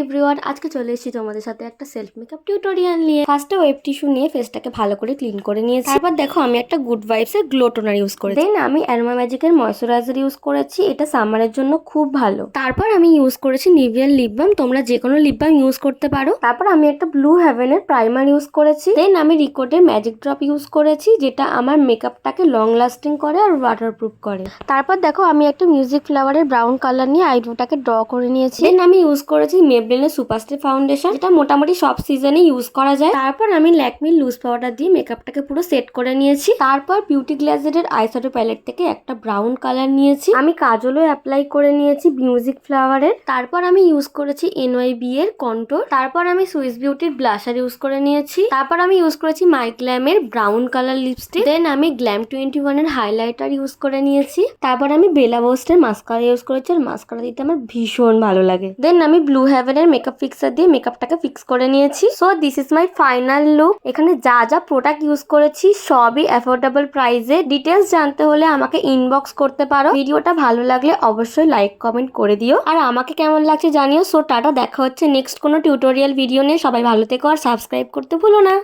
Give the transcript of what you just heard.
Everyone, আজকে চলে এসেছি তোমাদের সাথে একটা সেলফ মেকআপ টিউটোরিয়াল নিয়ে। ফার্স্টে ওয়েব টিস্যু নিয়ে ফেসটাকে ভালো করে ক্লিন করে নিয়েছি। তারপর দেখো আমি একটা গুড ভাইবস এর গ্লো টোনার ইউজ করেছি। দেন আমি অ্যারোমা ম্যাজিকের ময়শ্চারাইজার ইউজ করেছি, এটা সামারের জন্য খুব ভালো। তারপর আমি ইউজ করেছি নিভিয়ার লিপ বাম, তোমরা যে কোনো লিপ বাম ইউজ করতে পারো। তারপর আমি একটা ব্লু হেভেনের প্রাইমার ইউজ করেছি। দেন আমি রিকোডের ম্যাজিক ড্রপ ইউজ করেছি, যেটা আমার মেকআপটাকে লং লাস্টিং করে আর ওয়াটারপ্রুফ করে। তারপর দেখো আমি একটা মিউজিক ফ্লাওয়ারের ব্রাউন কালার নিয়ে আইব্রোটাকে ড্র করে নিয়েছি। দেন আমি ইউজ করেছি মেবলিনের সুপারস্টে ফাউন্ডেশন, যেটা মোটামুটি সব সিজনে ইউজ করা যায়। তারপর আমি ল্যাকমির লুজ পাউডার দিয়ে মেকআপটাকে পুরো সেট করে নিয়েছি। তারপর বিউটি গ্লাজের আইশ্যাডো প্যালেট থেকে একটা ব্রাউন কালার নিয়েছি। আমি কাজলও অ্যাপ্লাই করে নিয়েছি মিউজিক ফ্লাওয়ারের। তারপর আমি ইউজ করেছি এনওয়াইবি এর কন্ট্রোর। তারপর আমি সুইস বিউটির ব্লাশার ইউজ করে নিয়েছি। তারপর আমি ইউজ করেছি মাইগ্ল্যামের ব্রাউন কালার লিপস্টিক। দেন আমি গ্ল্যাম 21 এর হাইলাইটার ইউজ করে নিয়েছি। তারপর আমি বেলা বোস্টের মাস্কারা ইউজ করেছি, আর মাস্কারা দিতে আমার ভীষণ ভালো লাগে। দেন আমি ব্লু হেভেনের মেকআপ ফিক্সার দিয়ে মেকআপটাকে ফিক্স করে নিয়েছি। So this is my final look. এখানে যা যা প্রোডাক্ট ইউজ করেছি সবই অ্যাফোর্ডেবল প্রাইসে। ডিটেলস জানতে হলে আমাকে ইনবক্স করতে পারো। ভিডিওটা ভালো লাগলে অবশ্যই লাইক কমেন্ট করে দিও, আর আমাকে কেমন লাগছে জানিও। সো টাটা, দেখা হচ্ছে নেক্সট কোনো টিউটোরিয়াল ভিডিও নিয়ে। সবাই ভালো থেকো আর সাবস্ক্রাইব করতে ভুলো না।